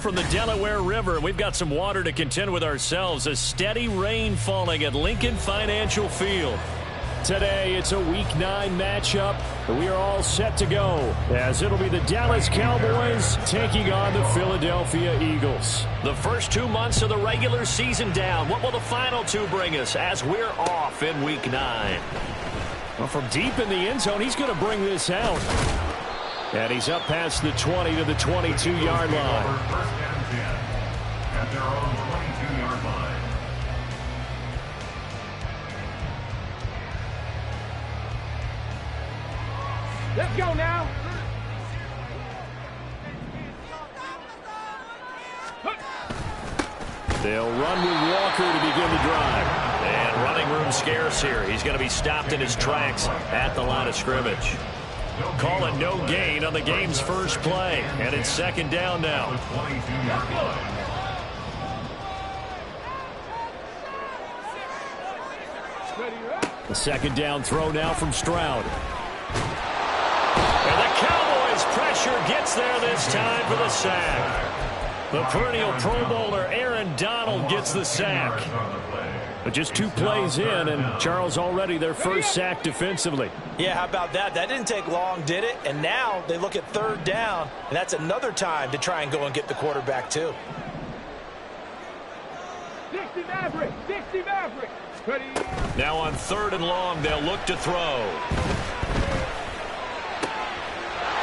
From the Delaware River, we've got some water to contend with ourselves. A steady rain falling at Lincoln Financial Field. Today, it's a Week 9 matchup. We are all set to go, as it'll be the Dallas Cowboys taking on the Philadelphia Eagles. The first 2 months of the regular season down. What will the final 2 bring us as we're off in Week 9? Well, from deep in the end zone, he's going to bring this out. And he's up past the 20 to the 22-yard line. First and 10 at their own 22-yard line. Let's go now. They'll run with Walker to begin the drive. And running room scarce here. He's going to be stopped in his tracks at the line of scrimmage. Calling no gain on the game's first play. And it's second down now. The second down throw now from Stroud. And the Cowboys pressure gets there this time for the sack. The perennial Pro Bowler Aaron Donald gets the sack. But just 2 plays in, and Charles already their first sack defensively. Yeah, how about that? That didn't take long, did it? And now they look at third down, and that's another time to try and go and get the quarterback too. 60 Maverick, 60 Maverick. Ready. Now on third and long, they'll look to throw.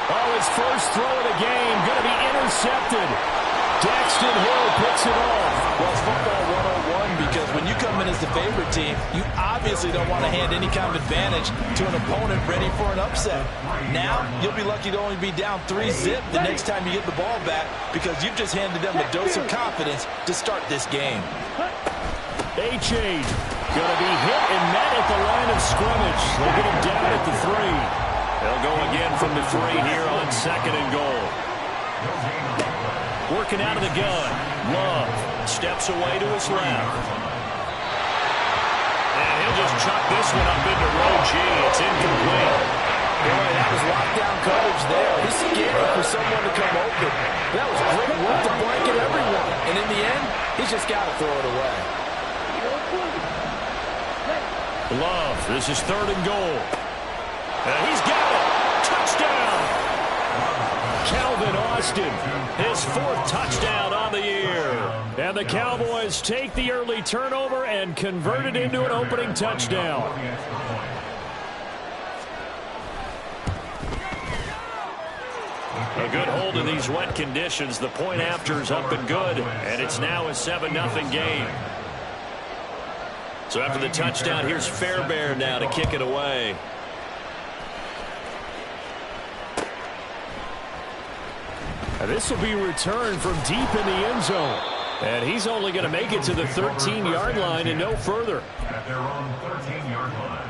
Oh, his first throw of the game going to be intercepted. Daxton Hill picks it off. Well, it's football 101 because when you come in as the favorite team, you obviously don't want to hand any kind of advantage to an opponent ready for an upset. Now, you'll be lucky to only be down 3-zip the next time you get the ball back because you've just handed them a dose of confidence to start this game. H.A. going to be hit and met at the line of scrimmage. They'll get him down at the 3. They'll go again from the 3 here on second and goal. Working out of the gun. Love steps away to his left. And he'll just chuck this one up into row G. It's incomplete. Boy, that was lockdown coverage there. He's scared for someone to come open. That was great work to blanket everyone. And in the end, he's just got to throw it away. Love, this is third and goal. And he's got it. Touchdown. Calvin Austin, his 4th touchdown on the year. And the Cowboys take the early turnover and convert it into an opening touchdown. A good hold in these wet conditions. The point after is up and good, and it's now a 7-0 game. So after the touchdown, here's Fairbairn now to kick it away. And this will be returned from deep in the end zone. And he's only going to make it to the 13-yard line and no further. At their own 13-yard line.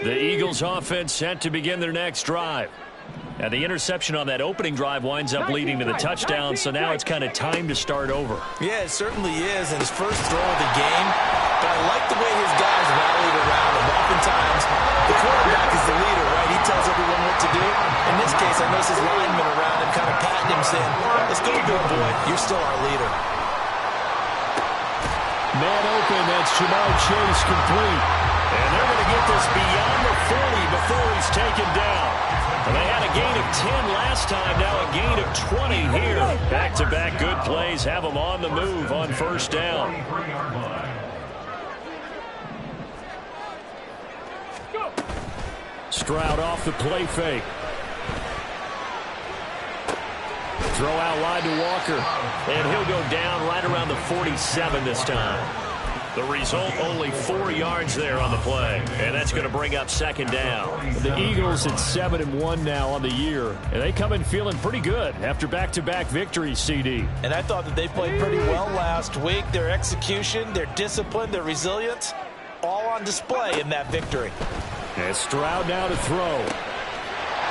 The Eagles offense set to begin their next drive. And the interception on that opening drive winds up leading to the touchdown, so now it's kind of time to start over. Yeah, it certainly is, and his first throw of the game. But I like the way his guys rallied around him. Oftentimes, the quarterback is the leader, right? He tells everyone what to do. In this case, I notice his linemen around him kind of patting him, saying, let's go, big boy. You're still our leader. Man open, that's Jamar Chase complete. And they're going to get this beyond the 40 before he's taken down. And they had a gain of 10 last time, now a gain of 20 here. Back-to-back good plays have them on the move on first down. Stroud off the play fake. Throw out wide to Walker. And he'll go down right around the 47 this time. The result, only 4 yards there on the play. And that's going to bring up second down. The Eagles at 7-1 now on the year. And they come in feeling pretty good after back-to-back victories, CD. And I thought that they played pretty well last week. Their execution, their discipline, their resilience, all on display in that victory. And Stroud now to throw.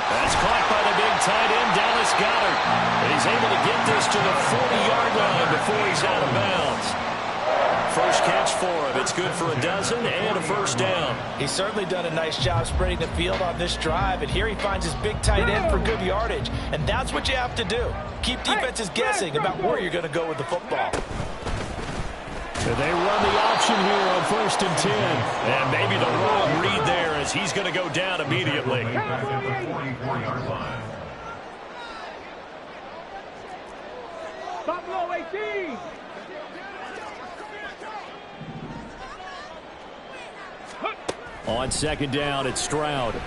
That's caught by the big tight end, Dallas Goedert. And he's able to get this to the 40-yard line before he's out of bounds. first catch for him. It's good for a dozen and a first down. He's certainly done a nice job spreading the field on this drive, and here he finds his big tight end for good yardage. And that's what you have to do. Keep defenses guessing about where you're going to go with the football. So they run the option here on 1st and 10. And maybe the wrong read there as he's going to go down immediately. Buffalo 18. On 2nd down, it's Stroud. He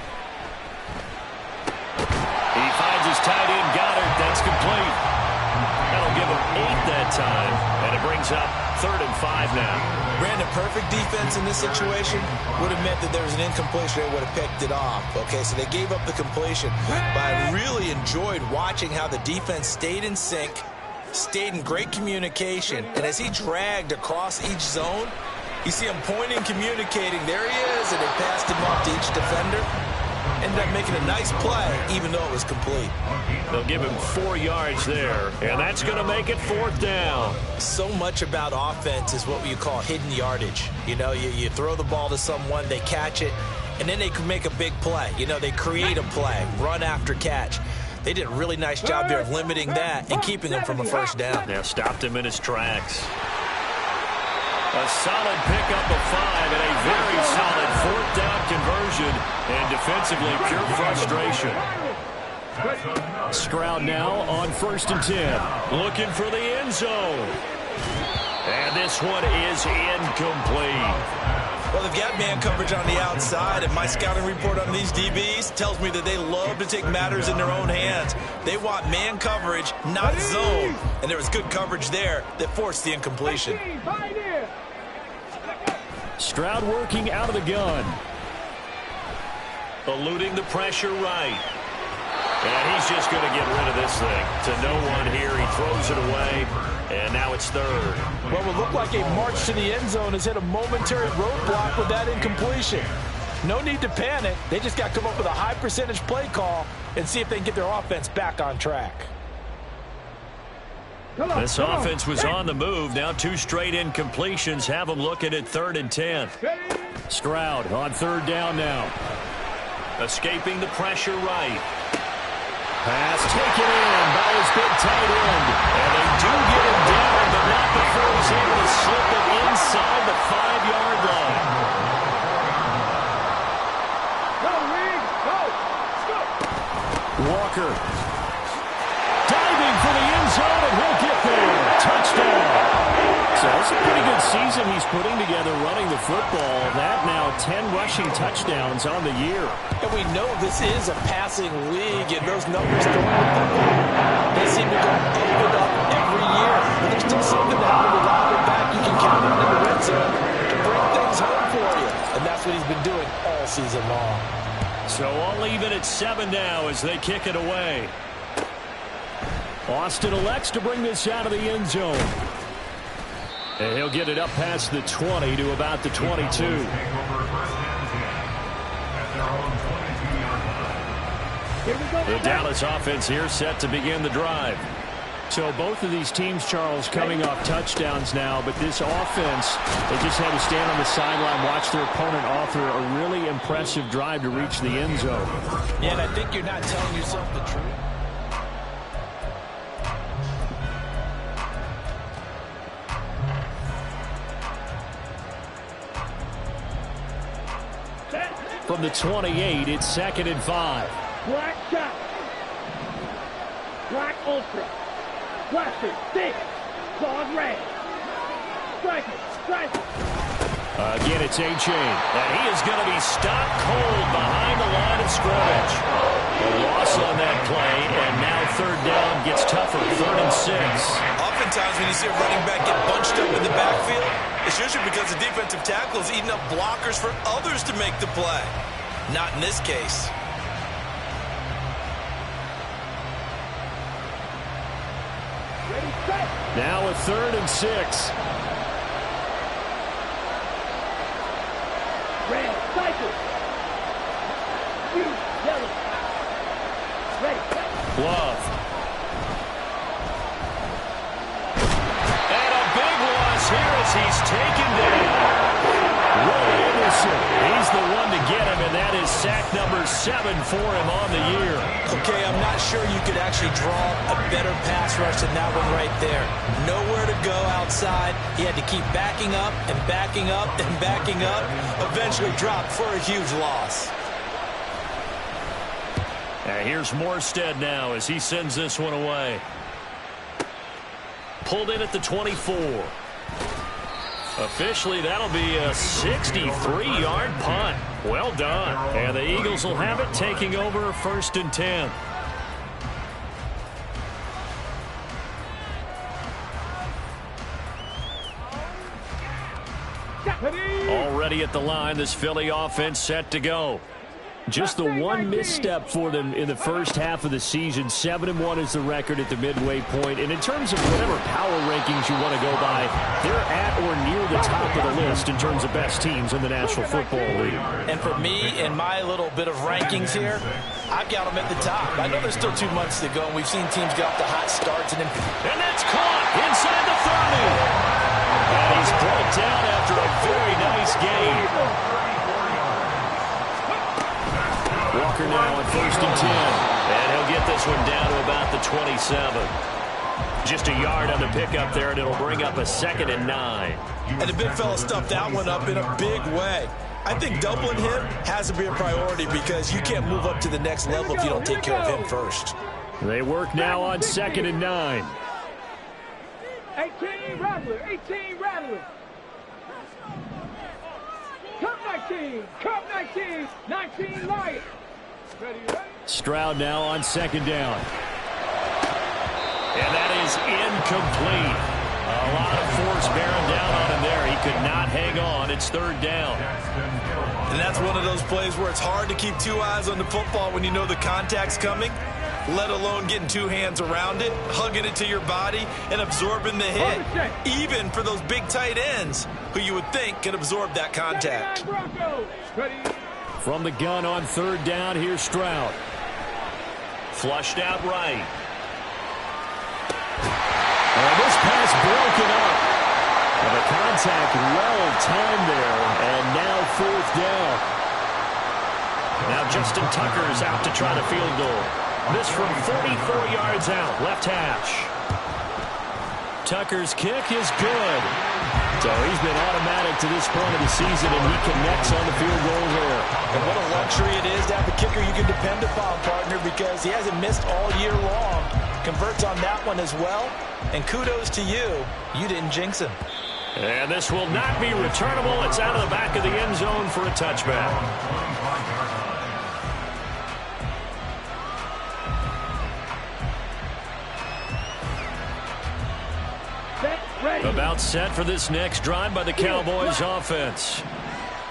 finds his tight end, Goddard. That's complete. That'll give him 8 that time, and it brings up 3rd and 5 now. Brandon, perfect defense in this situation would have meant that there was an incompletion. They would have picked it off. Okay, so they gave up the completion. But I really enjoyed watching how the defense stayed in sync, stayed in great communication, and as he dragged across each zone, you see him pointing, communicating. There he is, and they passed him off to each defender. Ended up making a nice play, even though it was complete. They'll give him 4 yards there, and that's going to make it 4th down. So much about offense is what you call hidden yardage. You know, you throw the ball to someone, they catch it, and then they can make a big play. You know, they create a play, run after catch. They did a really nice job there of limiting that and keeping him from a first down. Now stopped him in his tracks. A solid pickup of 5 and a very solid 4th down conversion. And defensively, pure frustration. Stroud now on 1st and 10. Looking for the end zone. And this one is incomplete. Well, they've got man coverage on the outside, and my scouting report on these DBs tells me that they love to take matters in their own hands. They want man coverage, not zone. And there was good coverage there that forced the incompletion. Stroud working out of the gun. Eluding the pressure right. And he's just going to get rid of this thing. To no one here. He throws it away. And now it's 3rd. What would look like a march to the end zone has hit a momentary roadblock with that incompletion. No need to panic. They just got to come up with a high percentage play call and see if they can get their offense back on track. This offense was on the move. Now 2 straight incompletions have them looking at 3rd and 10. Stroud on 3rd down now. Escaping the pressure right. Pass taken in by his big tight end. And they do get him down, but not before he's able to slip it inside the 5-yard line. Go, Reed. Go. Walker. Diving for the end zone, and he'll get there. Touchdown. So it's a pretty good season he's putting together running the football. That now 10 rushing touchdowns on the year. And we know this is a passing league, and those numbers don't look that way. They seem to go up and up every year. But there's still something that with a louder back you can count on in the red zone to bring things home for you. And that's what he's been doing all season long. So all even at 7 now as they kick it away. Austin elects to bring this out of the end zone. And he'll get it up past the 20 to about the 22. The Dallas offense here set to begin the drive. So both of these teams, Charles, coming off touchdowns now, but this offense, they just had to stand on the sideline, watch their opponent author a really impressive drive to reach the end zone. Yeah, and I think you're not telling yourself the truth. From the 28, it's 2nd and 5. Black shot. Black ultra. Blaster. Stick. Claws red. Striker. Again, it's A-Chain. And he is going to be stopped cold behind the line of scrimmage. A loss on that play, and now 3rd down gets tougher. 3rd and 6. Oftentimes when you see a running back get bunched up in the backfield, it's usually because the defensive tackle is eating up blockers for others to make the play. Not in this case. Ready, set. Now a 3rd and 6. Red, cycle. Blue, yellow. Ready, set. Love. And a big loss here as he's taken the one to get him, and that is sack number 7 for him on the year. Okay, I'm not sure you could actually draw a better pass rush than that one right there. Nowhere to go outside. He had to keep backing up and backing up and backing up. Eventually dropped for a huge loss. Here's Morstead now as he sends this one away. Pulled in at the 24. Officially, that'll be a 63-yard punt. Well done. And the Eagles will have it, taking over 1st and 10. Already at the line, this Philly offense set to go. Just the one misstep for them in the first half of the season. 7-1 is the record at the midway point. And in terms of whatever power rankings you want to go by, they're at or near the top of the list in terms of best teams in the National Football League. And for me, in my little bit of rankings here, I've got them at the top. I know there's still 2 months to go, and we've seen teams get off to hot starts. And that's caught inside the 30. And he's brought down after a very nice game. Walker now on 1st and 10. And he'll get this one down to about the 27. Just a yard on the pickup there, and it'll bring up a 2nd and 9. And the big fella stuffed that one up in a big way. I think doubling him has to be a priority because you can't move up to the next level if you don't take care of him first. They work now on 2nd and 9. 18 Rattler, 18 Rattler. Cup 19, Cup 19, 19 Lions. Ready. Stroud now on 2nd down. And that is incomplete. A lot of force bearing down on him there. He could not hang on. It's 3rd down. And that's one of those plays where it's hard to keep 2 eyes on the football when you know the contact's coming, let alone getting 2 hands around it, hugging it to your body, and absorbing the hit. Even for those big tight ends who you would think can absorb that contact. From the gun on 3rd down, here's Stroud. Flushed out right. And this pass broken up. And the contact well timed there, and now 4th down. Now Justin Tucker's out to try the field goal. This from 44 yards out, left hash. Tucker's kick is good. So he's been automatic to this point of the season, and he connects on the field goal there. And what a luxury it is to have a kicker you can depend upon, partner, because he hasn't missed all year long. Converts on that one as well. And kudos to you. You didn't jinx him. And this will not be returnable. It's out of the back of the end zone for a touchback. About set for this next drive by the Cowboys offense.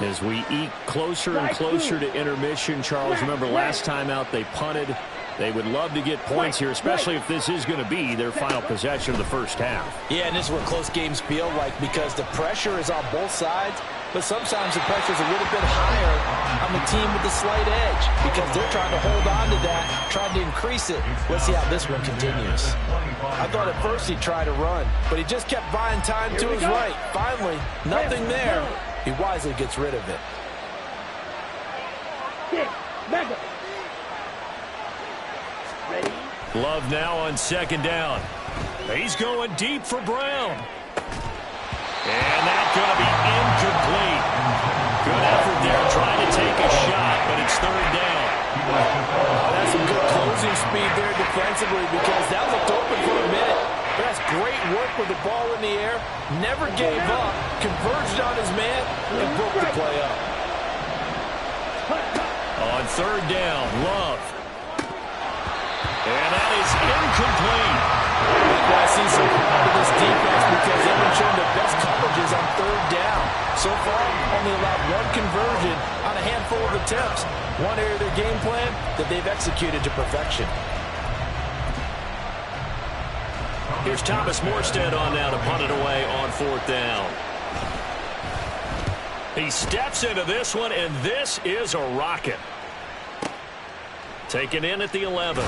As we eke closer and closer to intermission, Charles, remember last time out they punted. They would love to get points here, especially if this is going to be their final possession of the first half. Yeah, and this is what close games feel like because the pressure is on both sides, but sometimes the pressure is a little bit higher on the team with the slight edge because they're trying to hold on to that, trying to increase it. Let's see how this one continues. I thought at first he'd try to run, but he just kept buying time to his right. Finally, nothing there. He wisely gets rid of it. Love now on 2nd down. He's going deep for Brown. And that's going to be incomplete. Good effort there trying to take a shot, but it's 3rd down. That's some good closing speed there defensively because that looked open for a minute. But that's great work with the ball in the air. Never gave up, converged on his man, and broke the play up. On 3rd down, Love. And that is incomplete. I see some pride in this defense because they've been showing the best coverages on 3rd down. So far, only allowed 1 conversion on a handful of attempts. One area of their game plan that they've executed to perfection. Here's Thomas Morstead on now to punt it away on 4th down. He steps into this one, and this is a rocket. Taken in at the 11.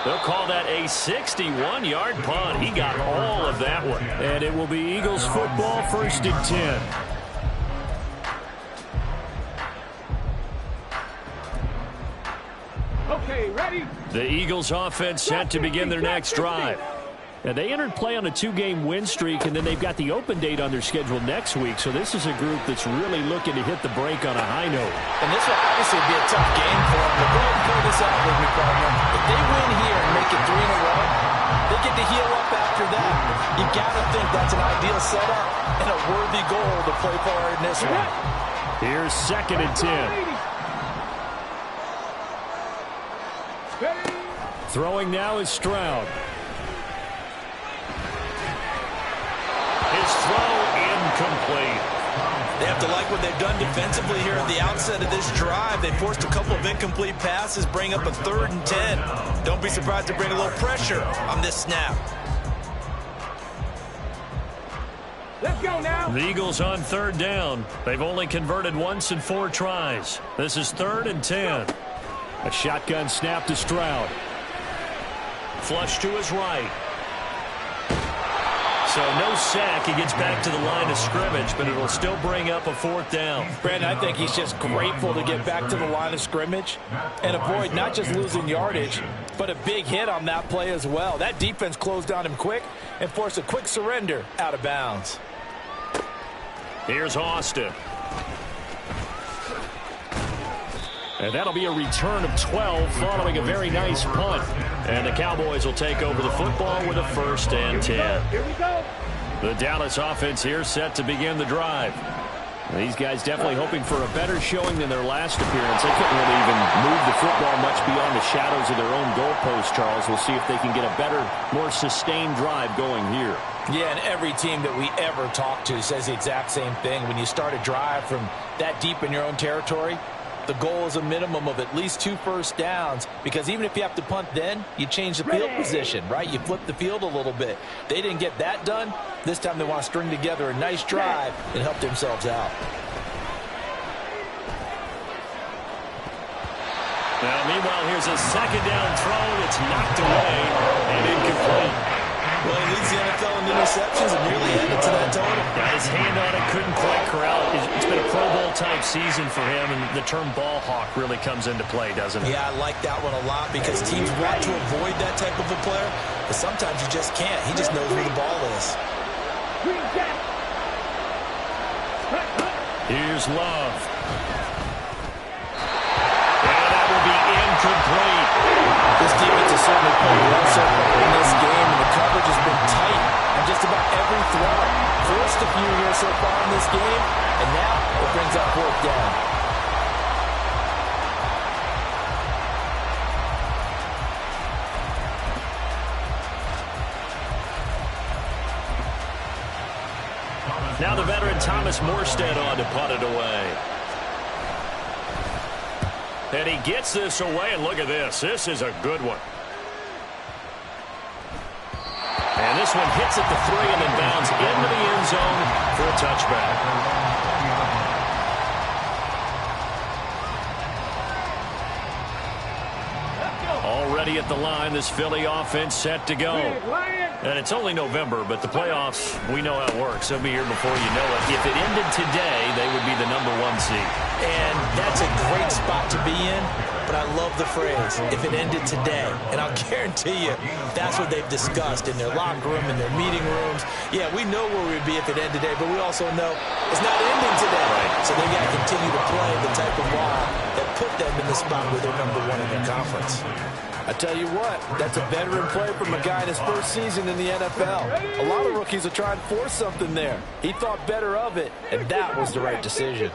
They'll call that a 61-yard punt. He got all of that one. And it will be Eagles football, 1st and 10. Okay, ready? The Eagles offense set to begin their next drive. And they entered play on a 2-game win streak, and then they've got the open date on their schedule next week. So this is a group that's really looking to hit the break on a high note. And this will obviously be a tough game for them. But go ahead and pull this out with me, partner. If they win here and make it 3 in a row, they get to heal up after that. You got to think that's an ideal setup and a worthy goal to play for in this one. Here's 2nd and 10. Throwing now is Stroud. His throw incomplete. They have to like what they've done defensively here at the outset of this drive. They forced a couple of incomplete passes, bring up a 3rd and 10. Don't be surprised to bring a little pressure on this snap. Let's go now. The Eagles on 3rd down. They've only converted once in 4 tries. This is 3rd and 10. A shotgun snap to Stroud. Flush to his right. So no sack. He gets back to the line of scrimmage, but it'll still bring up a 4th down. Brandon, I think he's just grateful to get back to the line of scrimmage and avoid not just losing yardage, but a big hit on that play as well. That defense closed on him quick and forced a quick surrender out of bounds. Here's Austin. And that'll be a return of 12 following a very nice punt. And the Cowboys will take over the football with a 1st and 10. Here we go. The Dallas offense here set to begin the drive. These guys definitely hoping for a better showing than their last appearance. They couldn't really even move the football much beyond the shadows of their own goalpost, Charles. We'll see if they can get a better, more sustained drive going here. Yeah, and every team that we ever talk to says the exact same thing. When you start a drive from that deep in your own territory, the goal is a minimum of at least 2 first downs, because even if you have to punt then, you change the field position, right? You flip the field a little bit. They didn't get that done. This time they want to string together a nice drive and help themselves out. Now, meanwhile, here's a 2nd down throw that's knocked away and incomplete. Well, he leads the NFL in interceptions and nearly headed to that total. Got his hand on it, couldn't quite corral it. It's been a Pro Bowl-type season for him, and the term ball hawk really comes into play, doesn't it? Yeah, I like that one a lot because teams want to avoid that type of a player, but sometimes you just can't. He just knows where the ball is. Here's Love. And that will be incomplete. This defense has certainly played well so far in this game, and the coverage has been tight on just about every throw. Forced a few here so far in this game, and now it brings up 4th down. Now the veteran Thomas Morstead on to punt it away. And he gets this away, and look at this. This is a good one. And this one hits at the 3 and then bounds into the end zone for a touchback. Already at the line, this Philly offense set to go. And it's only November, but the playoffs, we know how it works. They'll be here before you know it. If it ended today, they would be the #1 seed. And that's a great spot to be in, but I love the phrase, if it ended today. And I'll guarantee you, that's what they've discussed in their locker room, in their meeting rooms. Yeah, we know where we'd be if it ended today, but we also know it's not ending today. Right. So they've got to continue to play the type of ball that put them in the spot where they're #1 in their conference. I tell you what, that's a veteran play from a guy in his first season in the NFL. A lot of rookies are trying to force something there. He thought better of it, and that was the right decision.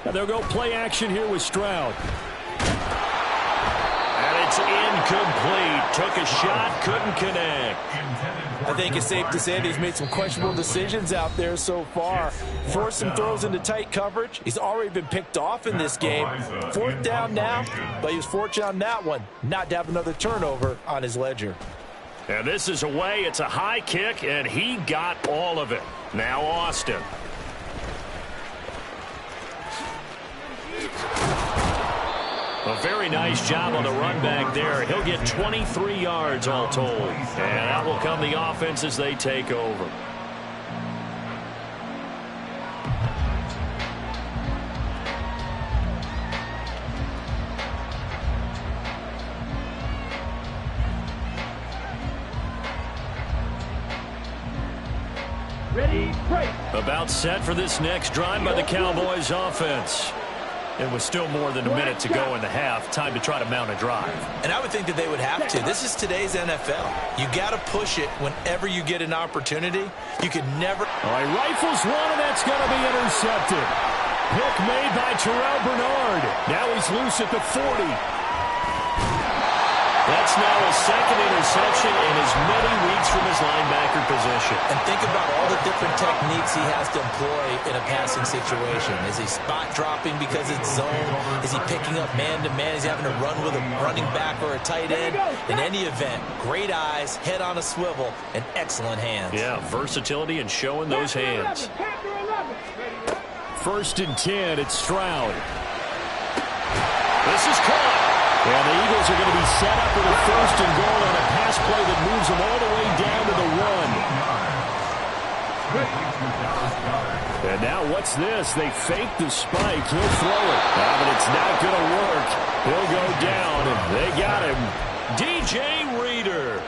Now they'll go play action here with Stroud. And it's incomplete. Took a shot, couldn't connect. I think it's safe to say that he's made some questionable decisions out there so far. Forced some throws into tight coverage. He's already been picked off in this game. 4th down now, but he was fortunate on that one not to have another turnover on his ledger. And this is away. It's a high kick, and he got all of it. Now Austin. A very nice job on the run back there. He'll get 23 yards all told. And out will come the offense as they take over. Ready, break. About set for this next drive by the Cowboys offense. It was still more than a minute to go in the half. Time to try to mount a drive. And I would think that they would have to. This is today's NFL. You got to push it whenever you get an opportunity. You could never. All right, rifles one, and that's going to be intercepted. Pick made by Terrell Bernard. Now he's loose at the 40. That's now his second interception in as many weeks from his linebacker position. And think about all the different techniques he has to employ in a passing situation. Is he spot dropping because it's zone? Is he picking up man-to-man? Is he having to run with a running back or a tight end? In any event, great eyes, head on a swivel, and excellent hands. Yeah, versatility and showing those hands. 1st and 10, it's Stroud. This is caught. And the Eagles are going to be set up with a 1st and goal on a pass play that moves them all the way down to the 1. And now what's this? They fake the spike. He'll throw it. But it's not going to work. He'll go down, and they got him. DJ Reader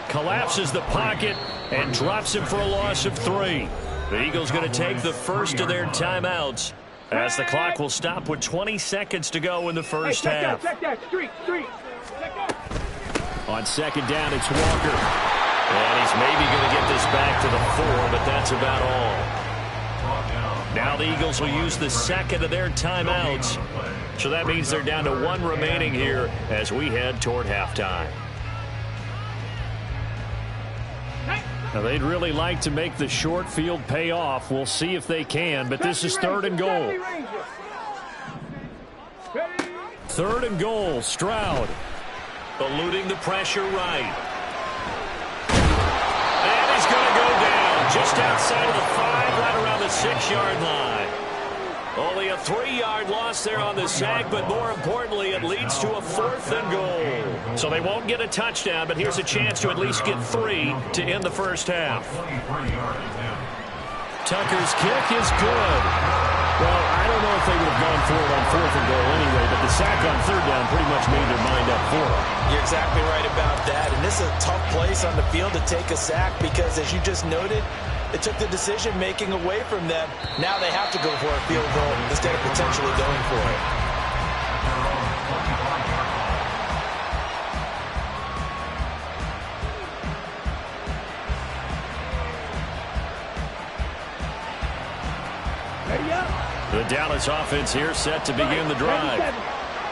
collapses the pocket and drops him for a loss of 3. The Eagles going to take the first of their timeouts, as the clock will stop with 20 seconds to go in the first half. Check that. Street. On 2nd down, it's Walker. And he's maybe going to get this back to the 4, but that's about all. Now the Eagles will use the second of their timeouts. So that means they're down to 1 remaining here as we head toward halftime. Now, they'd really like to make the short field pay off. We'll see if they can, but this is 3rd and goal. 3rd and goal, Stroud. Eluding the pressure right. And he's going to go down just outside of the 5, right around the 6-yard line. Only a 3-yard loss there on the sack, but more importantly, it leads to a 4th and goal. So they won't get a touchdown, but here's a chance to at least get 3 to end the first half. Tucker's kick is good. Well, I don't know if they would have gone for it on 4th and goal anyway, but the sack on 3rd down pretty much made their mind up for it. You're exactly right about that, and this is a tough place on the field to take a sack because, as you just noted, it took the decision-making away from them. Now they have to go for a field goal instead of potentially going for it. The Dallas offense here set to begin the drive.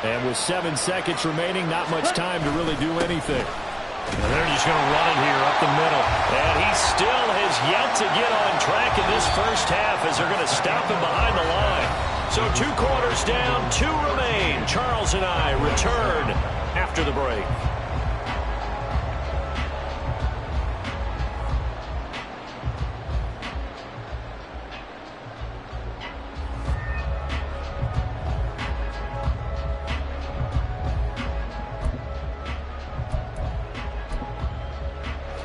And with 7 seconds remaining, not much time to really do anything. And they're just going to run it here up the middle. And he still has yet to get on track in this first half as they're going to stop him behind the line. So 2 quarters down, 2 remain. Charles and I return after the break.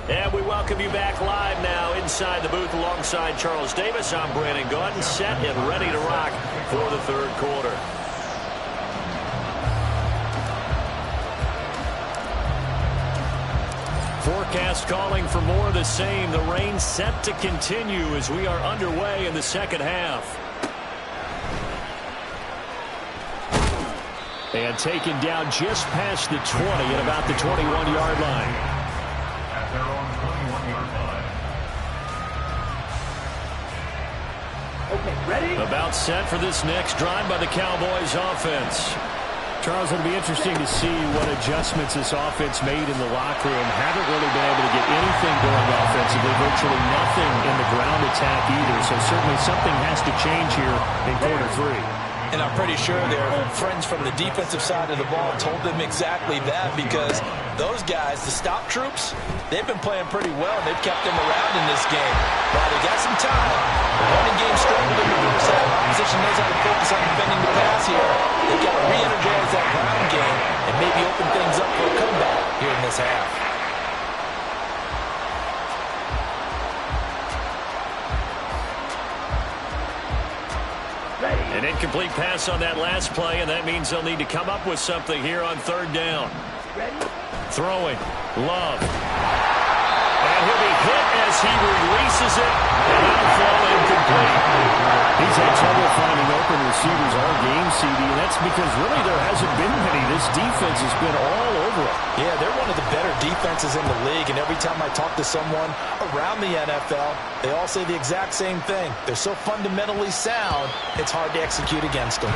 And we welcome you back live now inside the booth alongside Charles Davis. I'm Brandon Gaudin, set and ready to rock for the 3rd quarter. Forecast calling for more of the same. The rain set to continue as we are underway in the second half. And taken down just past the 20 at about the 21-yard line. Their own 21-yard line. Okay, ready? About set for this next drive by the Cowboys offense. Charles, it'll be interesting to see what adjustments this offense made in the locker room. Haven't really been able to get anything going offensively, virtually nothing in the ground attack either. So certainly something has to change here in quarter 3. And I'm pretty sure their friends from the defensive side of the ball told them exactly that, because those guys, the stop troops, they've been playing pretty well. They've kept them around in this game. While they got some time, the running game struggled in the first half. Opposition knows how to focus on defending the pass here. They've got to re-energize that ground game and maybe open things up for a comeback here in this half. An incomplete pass on that last play, and that means they'll need to come up with something here on 3rd down. Throwing. Love. And And he'll be hit as he releases it, and it'll fall incomplete. He's had trouble finding open receivers all game, CD, and that's because really there hasn't been many. This defense has been all over it. Yeah, they're one of the better defenses in the league, and every time I talk to someone around the NFL, they all say the exact same thing. They're so fundamentally sound, it's hard to execute against them.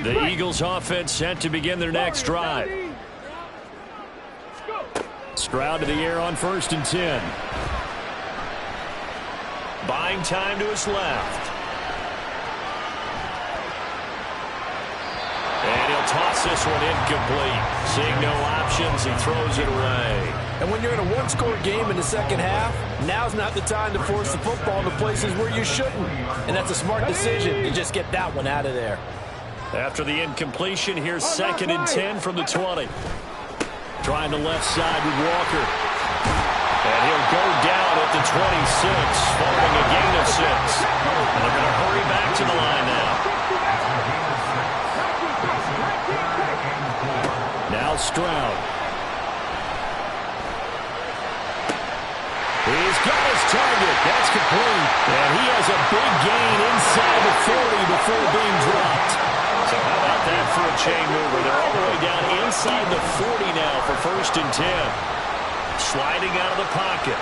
The Eagles offense set to begin their next drive. Stroud to the air on 1st and 10. Buying time to his left. And he'll toss this one incomplete. Seeing no options, he throws it away. And when you're in a one-score game in the second half, now's not the time to force the football to places where you shouldn't. And that's a smart decision to just get that one out of there. After the incompletion, here's 2nd and 10 from the 20. Trying the left side with Walker. And he'll go down at the 26, following a gain of 6. And they're going to hurry back to the line now. Now Stroud. He's got his target. That's complete. And he has a big gain inside the 40 before being dropped. So how about that for a chain mover? They're all the way down inside the 40 now for 1st and 10. Sliding out of the pocket.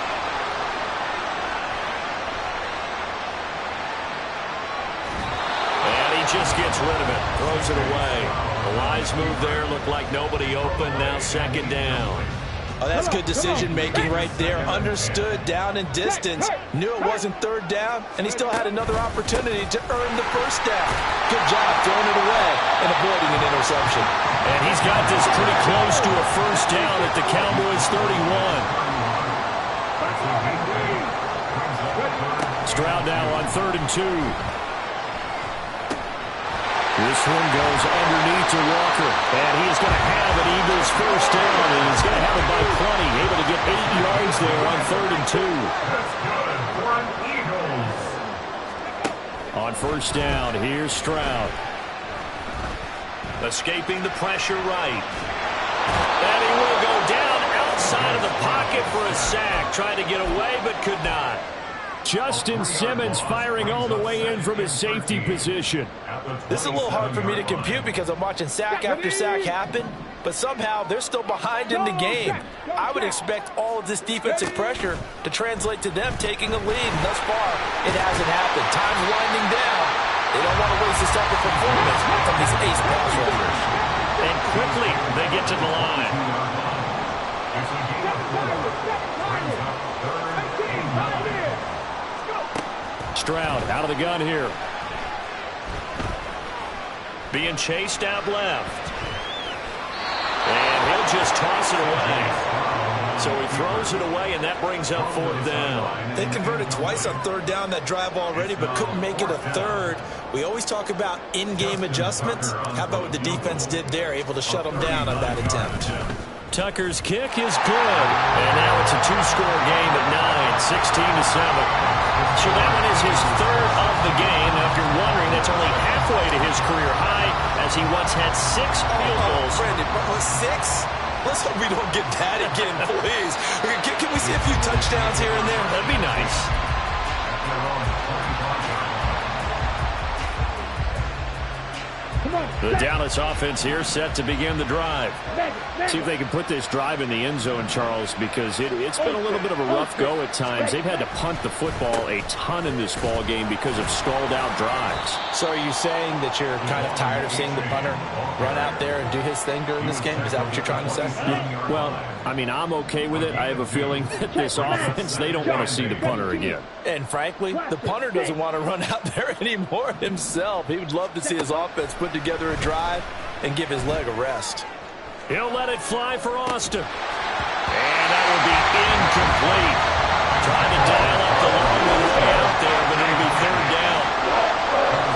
And he just gets rid of it. Throws it away. The wise move there. Looked like nobody open. Now 2nd down. Oh, that's good decision-making right there. Understood down and distance. Knew it wasn't 3rd down, and he still had another opportunity to earn the 1st down. Good job throwing it away and avoiding an interception. And he's got this pretty close to a 1st down at the Cowboys 31. Stroud now on 3rd and 2. This one goes underneath to Walker. And he is going to have an Eagles 1st down. And he's going to have it by plenty. Able to get 8 yards there on 3rd and 2. On 1st down, here's Stroud. Escaping the pressure right. And he will go down outside of the pocket for a sack. Tried to get away, but could not. Justin Simmons firing all the way in from his safety position. This is a little hard for me to compute because I'm watching sack after sack happen, but somehow they're still behind in the game. I would expect all of this defensive pressure to translate to them taking a lead. And thus far, it hasn't happened. Time's winding down. They don't want to waste this type of performance from these ace pass rushers. And quickly, they get to the line. Stroud out of the gun here. Being chased out left. And he'll just toss it away. So he throws it away, and that brings up 4th down. They converted twice on 3rd down that drive already, but couldn't make it a 3rd. We always talk about in-game adjustments. How about what the defense did there, able to shut them down on that attempt? Tucker's kick is good. And now it's a 2-score game at 9, 16-7. So that one is his 3rd of the game. Now, if you're wondering, that's only halfway to his career high, as he once had 6 field goals. Brandon, 6? Let's hope we don't get that again, please. Can we see a few touchdowns here and there? That'd be nice. The Dallas offense here set to begin the drive. See if they can put this drive in the end zone, Charles, because it's been a little bit of a rough go at times. They've had to punt the football a ton in this ball game because of stalled out drives. So are you saying that you're kind of tired of seeing the punter run out there and do his thing during this game? Is that what you're trying to say? Yeah, well, I mean, I'm okay with it. I have a feeling that this offense, they don't want to see the punter again. And frankly, the punter doesn't want to run out there anymore himself. He would love to see his offense put together a drive and give his leg a rest. He'll let it fly for Austin. And that will be incomplete. Trying to dial up the long way out there, but it'll be 3rd down.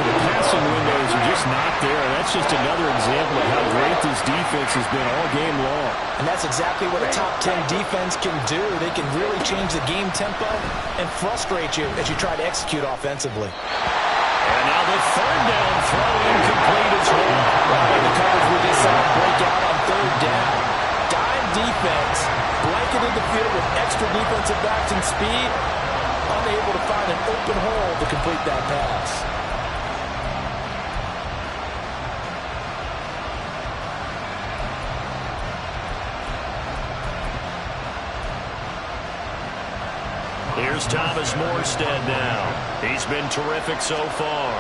The passing windows are just not there. That's just another example of how great this defense has been all game long. And that's exactly what a top 10 defense can do. They can really change the game tempo and frustrate you as you try to execute offensively. And now the third down throw incomplete as well. Right in the coverage we just saw break out on third down. Dime defense blanketed the field with extra defensive backs and speed, unable to find an open hole to complete that pass. Here's Thomas Morstead now. He's been terrific so far.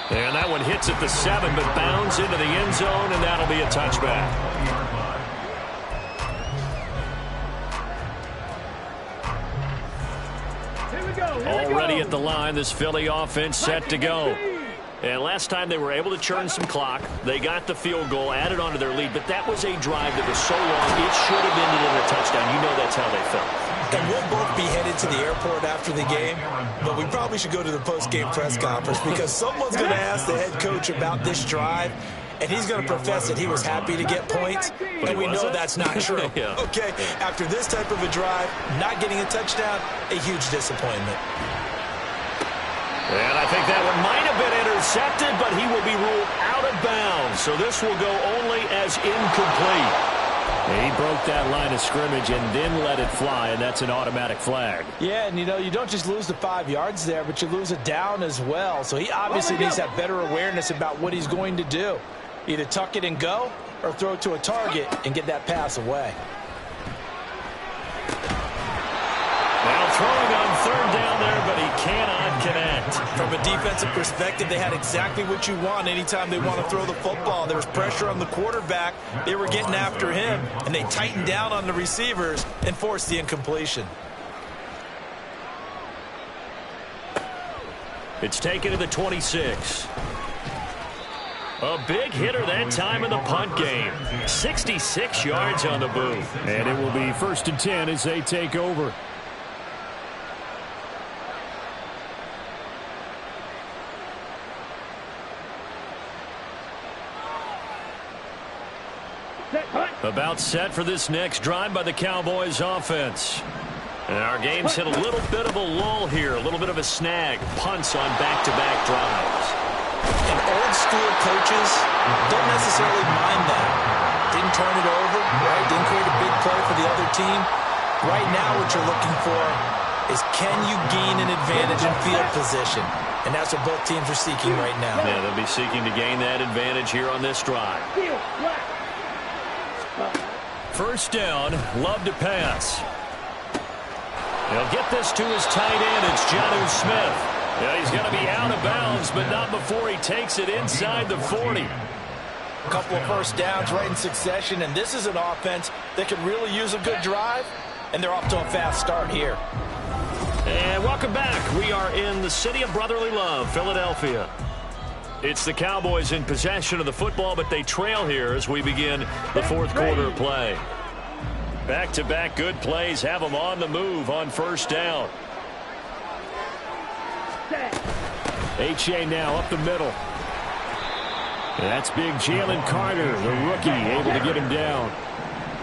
And that one hits at the 7, but bounds into the end zone, and that'll be a touchback. Already at the line, this Philly offense set to go. And last time they were able to churn some clock. They got the field goal, added on to their lead, but that was a drive that was so long, it should have ended in a touchdown. You know that's how they felt. And we'll both be headed to the airport after the game, but we probably should go to the post-game press conference because someone's going to ask the head coach about this drive, and he's going to profess that he was happy to get points, and we know that's not true. Yeah. Okay, after this type of a drive, not getting a touchdown, a huge disappointment. And I think that one might have been intercepted, but he will be ruled out of bounds. So this will go only as incomplete. He broke that line of scrimmage and then let it fly, and that's an automatic flag. Yeah, and you don't just lose the 5 yards there, but you lose it down as well. So he obviously needs to have better awareness about what he's going to do. Either tuck it and go or throw it to a target and get that pass away. Now throwing on third down there, but he cannot connect. From a defensive perspective, they had exactly what you want anytime they want to throw the football. There was pressure on the quarterback. They were getting after him, and they tightened down on the receivers and forced the incompletion. It's taken to the 26. A big hitter that time in the punt game. 66 yards on the boot. And it will be 1st and 10 as they take over. About set for this next drive by the Cowboys offense. And our game's hit a little bit of a lull here, a little bit of a snag. Punts on back-to-back drives. And old school coaches don't necessarily mind that. Didn't turn it over, right? Didn't create a big play for the other team. Right now what you're looking for is can you gain an advantage in field position? And that's what both teams are seeking right now. Yeah, they'll be seeking to gain that advantage here on this drive. First down, Love to pass. He'll get this to his tight end. It's Jonnu Smith. Yeah, he's going to be out of bounds, but not before he takes it inside the 40. A couple of first downs right in succession, and this is an offense that could really use a good drive, and they're off to a fast start here. And welcome back. We are in the city of brotherly love, Philadelphia. It's the Cowboys in possession of the football, but they trail here as we begin the fourth quarter of play. Back-to-back good plays have them on the move on first down. H.A. now up the middle. That's big Jalen Carter, the rookie, able to get him down.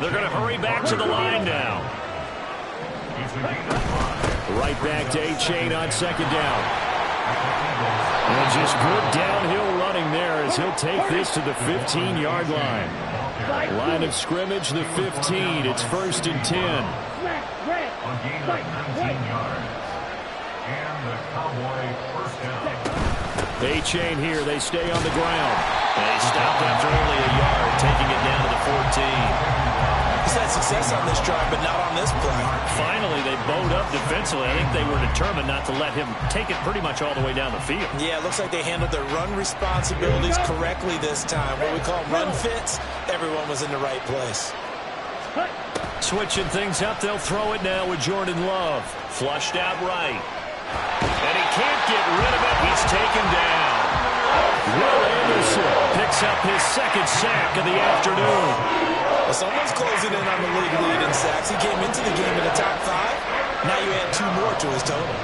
They're going to hurry back to the line now. Right back to H.A. on second down. And just good downhill running there as he'll take this to the 15-yard line. Line of scrimmage, the 15. It's 1st and 10. On gain of 19 yards. And the Cowboy first down. A-chain here. They stay on the ground. They stopped after only a yard, taking it down to the 14. He's had success on this drive, but not on this play. Finally, they bowed up defensively. I think they were determined not to let him take it pretty much all the way down the field. Yeah, it looks like they handled their run responsibilities correctly this time. What we call run fits, everyone was in the right place. Switching things up, they'll throw it now with Jordan Love. Flushed out right. And he can't get rid of it. He's taken down. Will Anderson picks up his second sack of the afternoon. Well, someone's closing in on the league lead in sacks. He came into the game in the top 5. Now you add 2 more to his total.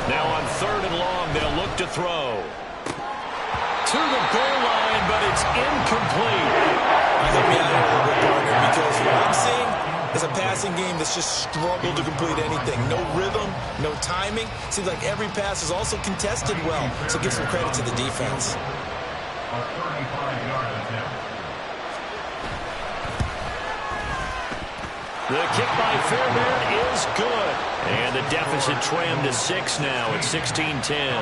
Now on 3rd and long, they'll look to throw. To the goal line, but it's incomplete. Help me out here a little bit, partner, because what I'm seeing is a passing game that's just struggled to complete anything. No rhythm, no timing. Seems like every pass is also contested well, so give some credit to the defense. A 35-yard attempt. The kick by Fairbairn is good. And the deficit trimmed to 6 now at 16-10.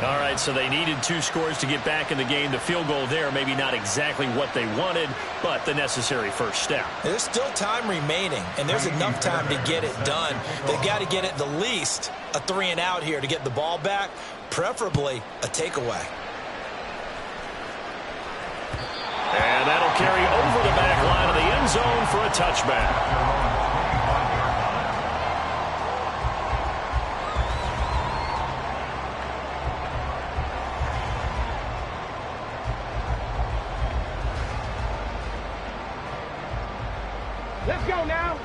All right, so they needed 2 scores to get back in the game. The field goal there, maybe not exactly what they wanted, but the necessary first step. There's still time remaining, and there's enough time to get it done. They've got to get at the least a 3-and-out here to get the ball back, preferably a takeaway. And that'll carry over the back line of the end zone for a touchback. Let's go now.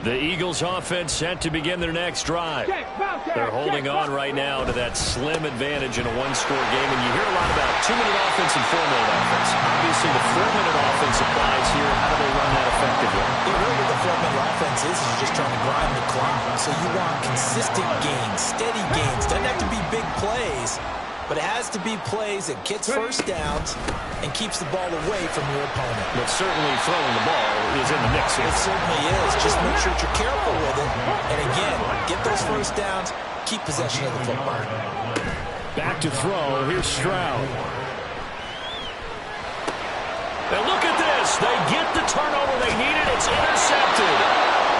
The Eagles offense set to begin their next drive. They're holding on right now to that slim advantage in a 1-score game, and you hear a lot about 2-minute offense and 4-minute offense. Obviously, the 4-minute offense applies here. How do they run that effectively? Yeah, really what the 4-minute offense is you're just trying to grind the clock. So you want consistent gains, steady gains. Doesn't have to be big plays, but it has to be plays that gets first downs and keeps the ball away from your opponent. But certainly throwing the ball is in the mix here. It certainly is. Just make sure that you're careful with it. And again, get those first downs, keep possession of the football. Back to throw. Here's Stroud. And look at this. They get the turnover they needed. It's intercepted.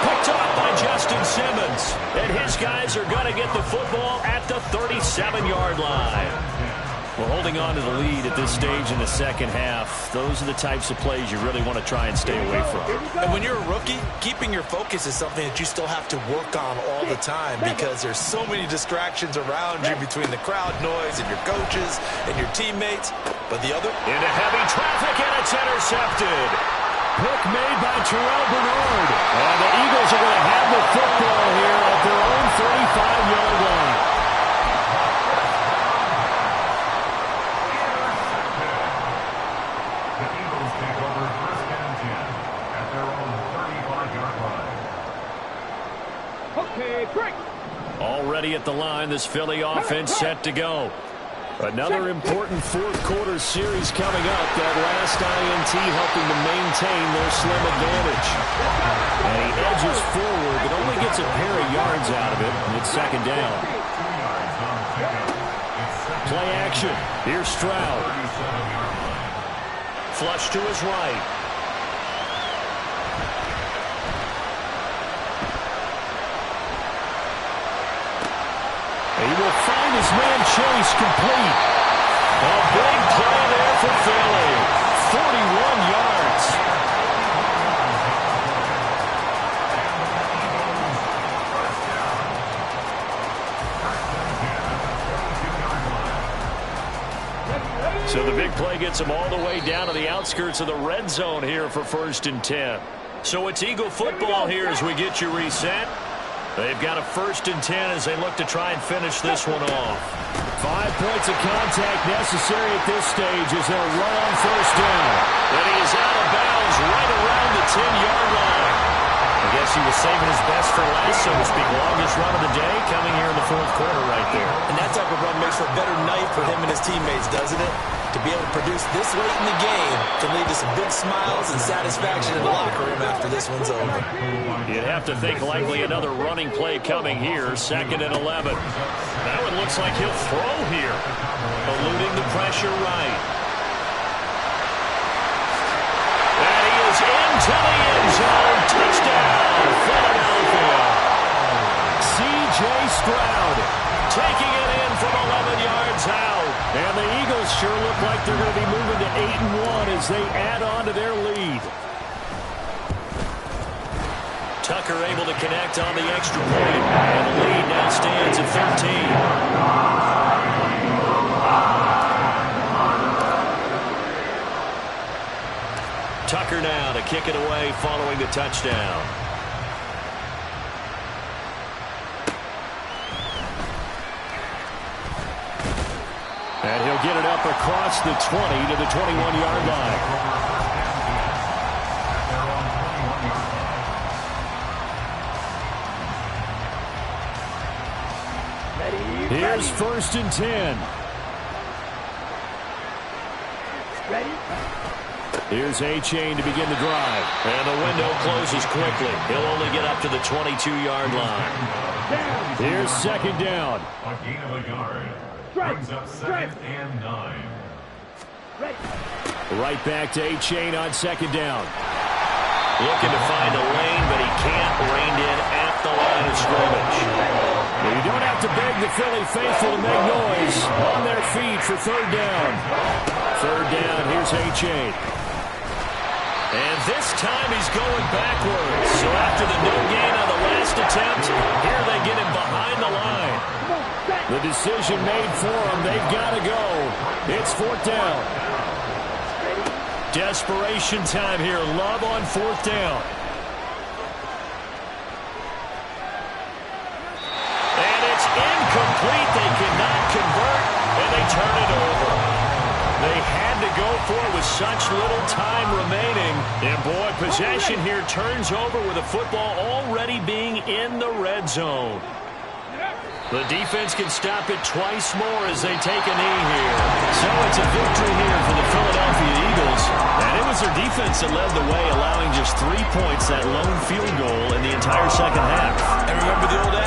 Picked off by Justin Simmons. And his guys are going to get the football at the 37-yard line. We're holding on to the lead at this stage in the second half. Those are the types of plays you really want to try and stay away from. And when you're a rookie, keeping your focus is something that you still have to work on all the time because there's so many distractions around you between the crowd noise and your coaches and your teammates. But the other... Into heavy traffic, and it's intercepted. Pick made by Terrell Bernard. And the Eagles are going to have the football here at their own 35-yard line. The Eagles take over 1st and 10 at their own 35-yard line. Okay, break. Already at the line, this Philly offense set to go. Another important 4th-quarter series coming up. That last INT helping to maintain their slim advantage. And he edges forward, but only gets a pair of yards out of it, and it's 2nd down. Play action. Here's Stroud. Flush to his right. He will find his man Chase complete. A big play there for Philly. 41 yards. So the big play gets him all the way down to the outskirts of the red zone here for 1st and 10. So it's Eagle football here as we get you reset. They've got a 1st and 10 as they look to try and finish this one off. 5 points of contact necessary at this stage as they'll run on 1st down. And he is out of bounds right around the 10-yard line. I guess he was saving his best for last, so to speak. Longest run of the day coming here in the 4th quarter right there. And that type of run makes for a better night for him and his teammates, doesn't it? To be able to produce this late in the game can lead to some big smiles and satisfaction in the locker room after this one's over. You'd have to think likely another running play coming here, 2nd and 11. Now it looks like he'll throw here, eluding the pressure right. And he is into the end zone. Touchdown, Philadelphia. C.J. Stroud taking it in from 11 yards out. And the Eagles sure look like they're going to be moving to 8-1 as they add on to their lead. Tucker able to connect on the extra point. And the lead now stands at 13. Tucker now to kick it away following the touchdown. And he'll get it up across the 20 to the 21-yard line. Here's 1st and 10. Ready? Here's A-Chain to begin the drive. And the window closes quickly. He'll only get up to the 22-yard line. Here's 2nd down. A gain of a yard. Brings up 2nd and 9. Ready? Right back to A-Chain on 2nd down. Looking to find a lane, but he can't. Reined in at the line of scrimmage. Well, you don't have to beg the Philly faithful to make noise. On their feet for 3rd down. 3rd down, here's A-Chain. And this time he's going backwards. So after the no gain on the last attempt, here they get him behind the line. The decision made for them. They've got to go. It's 4th down. Desperation time here. Love on 4th down. And it's incomplete. They cannot convert, and they turn it over. They had to go for it with such little time remaining. And, boy, possession here turns over with the football already being in the red zone. The defense can stop it twice more as they take a knee here. So it's a victory here for the Philadelphia Eagles. And it was their defense that led the way, allowing just 3 points, that lone field goal in the entire second half. And remember the old adage.